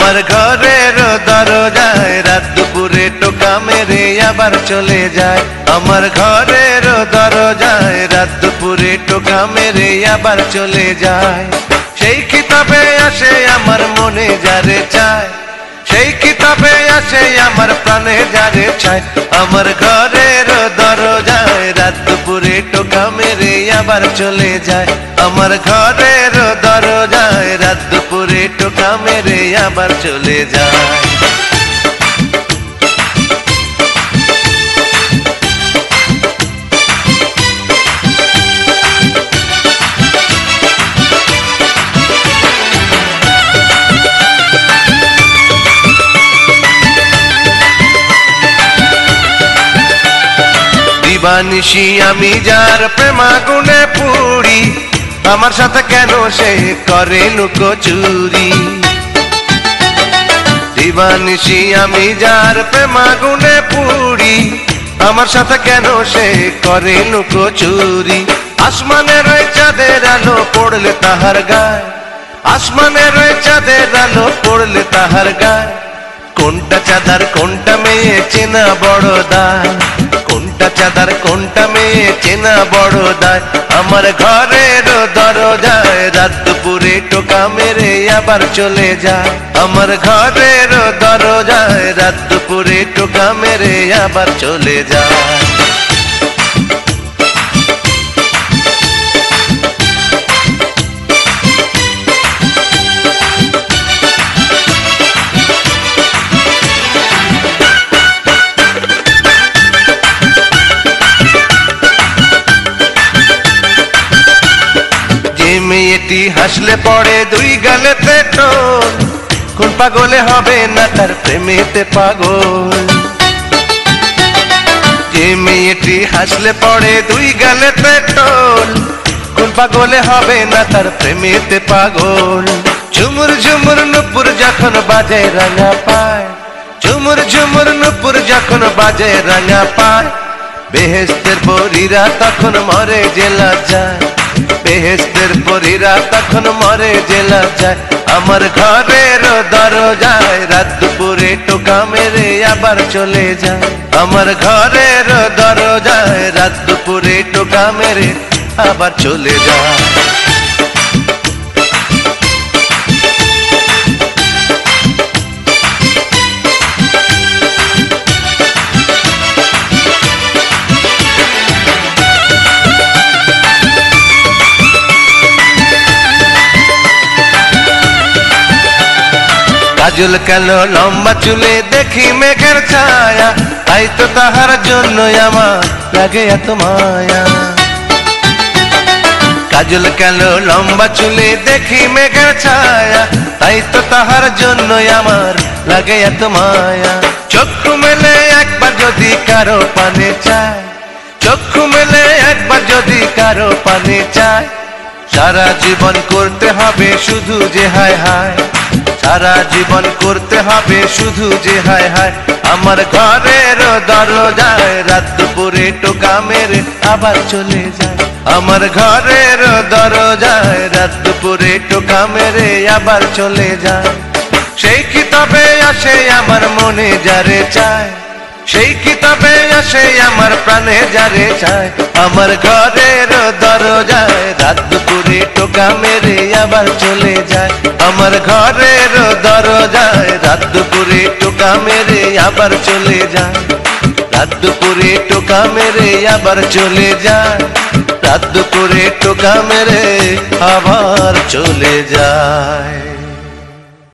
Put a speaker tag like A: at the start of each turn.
A: আমার ঘরের দরজায় রাত দুপুরে টোকা মেরে আবার চলে যায়। আমার ঘরের দরজায় রাত দুপুরে টোকা মেরে আবার চলে যায়। সেই কিতাবে আসে আমার মনে যারে চায়, সেই কিতাবে আসে আমার প্রাণে যারে চায়। আমার ঘরের দরজায় রাত দুপুরে টোকা মেরে আবার চলে যায়। আমার ঘরের দরজায় রাত দুপুরে টোকা মেরে আবার চলে যায়। দিবানিশি আমি যার প্রেমাগুনে পুরি, আমার সাথে কেন সে করে লুকোচুরি। দিবানিশি আমি যার প্রেমাগুনে পুরি, আমার সাথে কেন সে করে লুকোচুরি। আসমানের ওই চাঁদের আলো পড়লে তাহার গায়, আসমানের ওই চাঁদের আলো পড়লে তাহার গায়। কোনটা চাঁদার কোনটা মেয়ে চেনা বড় দায়, কোনটা চাঁদার কোনটা মেয়ে চেনা বড় দায়। আমার ঘরের দরজায় রাত দুপুরে টোকা মেরে আবার চলে যায়। আমার ঘরের দরজায় রাত দুপুরে টোকা মেরে আবার চলে যায়। মেয়েটি হাসলে পড়ে দুই গালেতে টোল, কোন পাগলে হবে না তার প্রেমেতে পাগল। যে মেয়েটি হাসলে পড়ে দুই গালেতে টোল, কোন পাগলে হবে না তার প্রেমেতে পাগল। ঝুমুর ঝুমুর নুপুর যখন বাজে রাঙা পায়, ঝুমুর ঝুমুর নুপুর যখন বাজে রাঙা পায়। বেহেশতের পরীরা তখন মরে জেলা যায়, বেহেশতের পরীরা তখন মরে জেলা যায়। আমার ঘরের দরজায় রাত দুপুরে টোকা মেরে আবার চলে যায়। আমার ঘরের দরজায় রাত দুপুরে টোকা মেরে আবার চলে যায়। কাজল কেন লম্বা চুলে দেখি মেঘের ছায়া, তাই তো তাহার জন্য আমার লাগে এত মায়া। কাজল কেন লম্বা চুলে দেখি মেঘের ছায়া, তাই তো তাহার জন্য আমার লাগে এত মায়া। চক্ষু মেলে একবার যদি কারো পানে চায়, চক্ষু মেলে একবার যদি কারো পানে চায়। সারা জীবন করতে হবে শুধু যে হায় হায়, সারা জীবন করতে হবে শুধু যে হায় হায়। আমার ঘরের দরজায় রাত দুপুরে টোকা মেরে আবার চলে যায়। আমার ঘরের দরজায় রাত দুপুরে টোকা মেরে আবার চলে যায়। সেই কিতাবে আসে আমার মনে যারে চায়, সেই কিতাবে আসে আমার প্রাণে যারে চায়। আমার ঘরের দরজায় রাত দুপুরে টোকা মেরে আবার চলে যায়। আমার ঘরের দরজায় রাত দুপুরে টোকা মেরে আবার চলে যায়। রাত দুপুরে টোকা মেরে আবার চলে যায়। রাত দুপুরে টোকা মেরে আবার চলে যায়।